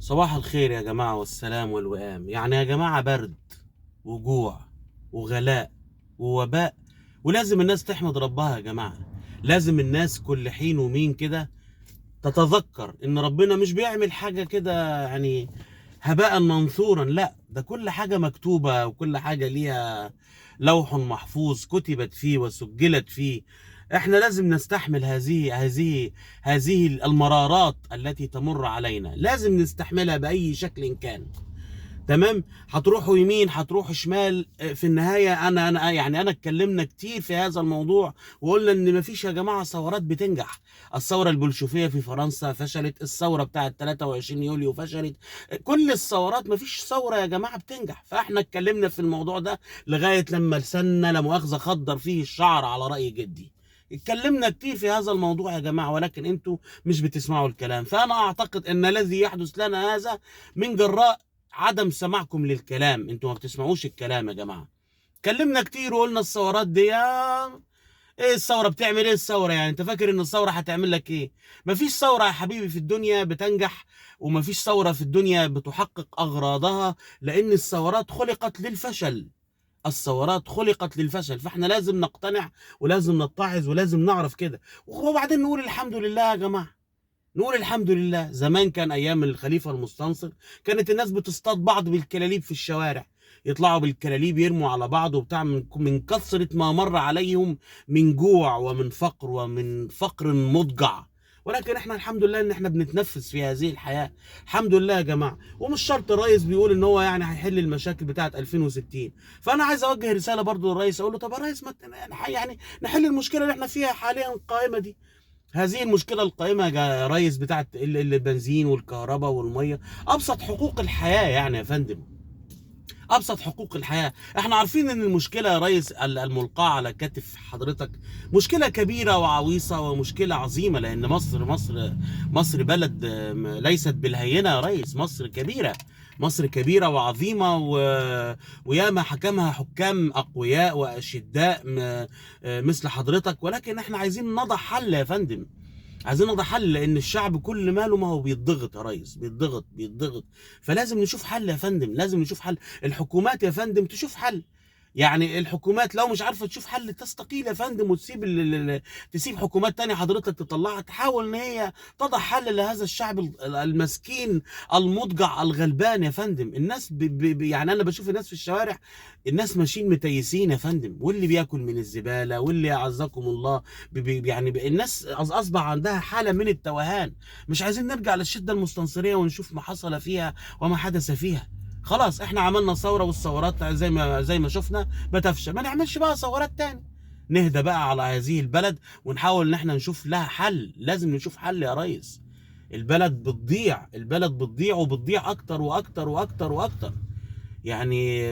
صباح الخير يا جماعة والسلام والوئام. يعني يا جماعة برد وجوع وغلاء ووباء، ولازم الناس تحمد ربها يا جماعة. لازم الناس كل حين ومين كده تتذكر ان ربنا مش بيعمل حاجة كده يعني هباء منثورا، لا ده كل حاجة مكتوبة وكل حاجة ليها لوح محفوظ كتبت فيه وسجلت فيه. احنا لازم نستحمل هذه المرارات التي تمر علينا، لازم نستحملها بأي شكل كان. تمام، هتروحوا يمين هتروحوا شمال، في النهايه انا اتكلمنا كتير في هذا الموضوع وقلنا ان مفيش يا جماعه ثورات بتنجح. الثوره البلشفيه في فرنسا فشلت، الثوره بتاعه 23 يوليو فشلت، كل الثورات مفيش ثوره يا جماعه بتنجح. فاحنا اتكلمنا في الموضوع ده لغايه لما لساننا لا مؤاخذه خضر فيه الشعر على راي جدي. اتكلمنا كتير في هذا الموضوع يا جماعه، ولكن انتوا مش بتسمعوا الكلام. فانا اعتقد ان الذي يحدث لنا هذا من جراء عدم سماعكم للكلام. انتوا ما بتسمعوش الكلام يا جماعه. اتكلمنا كتير وقلنا الثورات دي ايه الثوره بتعمل ايه؟ الثوره يعني انت فاكر ان الثوره هتعمل لك ايه؟ مفيش ثوره يا حبيبي في الدنيا بتنجح، ومفيش ثوره في الدنيا بتحقق اغراضها، لان الثورات خلقت للفشل. الثورات خلقت للفشل، فاحنا لازم نقتنع ولازم نتعظ ولازم نعرف كده، وبعدين نقول الحمد لله يا جماعه. نقول الحمد لله. زمان كان ايام الخليفه المستنصر كانت الناس بتصطاد بعض بالكلاليب في الشوارع، يطلعوا بالكلاليب يرموا على بعض وبتاع من كثره ما مر عليهم من جوع ومن فقر مضجع. ولكن احنا الحمد لله ان احنا بنتنفس في هذه الحياه. الحمد لله يا جماعه. ومش شرط الرئيس بيقول ان هو يعني هيحل المشاكل بتاعه 2060. فانا عايز اوجه رساله برضو للرئيس، اقول له طب يا ريس ما يعني نحل المشكله اللي احنا فيها حاليا القائمه دي. هذه المشكلة القائمة يا ريس بتاعت البنزين والكهرباء والمية، أبسط حقوق الحياة يعني يا فندم. أبسط حقوق الحياة. احنا عارفين إن المشكلة يا ريس الملقاة على كتف حضرتك مشكلة كبيرة وعويصة ومشكلة عظيمة، لأن مصر بلد ليست بالهينة يا ريس. مصر كبيرة، مصر كبيرة وعظيمة وياما حكمها حكام أقوياء وأشداء مثل حضرتك. ولكن احنا عايزين نضع حل يا فندم. عايزين نضع حل، لان الشعب كل ماله ما هو بيتضغط يا ريس، بيتضغط. فلازم نشوف حل يا فندم، لازم نشوف حل. الحكومات يا فندم تشوف حل. يعني الحكومات لو مش عارفه تشوف حل تستقيل يا فندم وتسيب تسيب حكومات تانية حضرتك تطلعها تحاول ان هي تضع حل لهذا الشعب المسكين المضجع الغلبان يا فندم. الناس يعني انا بشوف الناس في الشوارع، الناس ماشيين متيسين يا فندم، واللي بياكل من الزباله واللي اعزكم الله يعني الناس اصبح عندها حاله من التوهان. مش عايزين نرجع للشده المستنصريه ونشوف ما حصل فيها وما حدث فيها. خلاص احنا عملنا ثوره، والثورات زي ما شفنا بتفشل. ما نعملش بقى ثورات تاني. نهدى بقى على هذه البلد ونحاول ان احنا نشوف لها حل. لازم نشوف حل يا ريس. البلد بتضيع، البلد بتضيع وبتضيع اكتر واكتر واكتر واكتر. يعني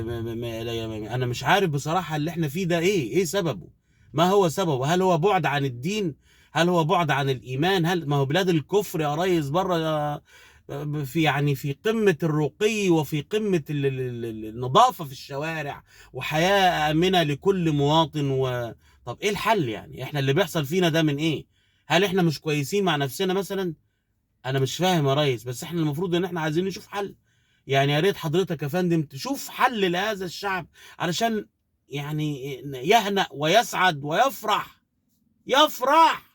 انا مش عارف بصراحه اللي احنا فيه ده ايه سببه. ما هو سببه؟ هل هو بعد عن الدين؟ هل هو بعد عن الايمان؟ ما هو بلاد الكفر يا ريس بره، في يعني في قمة الرقي وفي قمة النظافة في الشوارع وحياة آمنة لكل مواطن طب ايه الحل؟ يعني احنا اللي بيحصل فينا ده من ايه؟ هل احنا مش كويسين مع نفسنا مثلا؟ انا مش فاهم يا ريس، بس احنا المفروض ان احنا عايزين نشوف حل. يعني يا ريت حضرتك يا فندم تشوف حل لهذا الشعب علشان يعني يهنأ ويسعد ويفرح. يفرح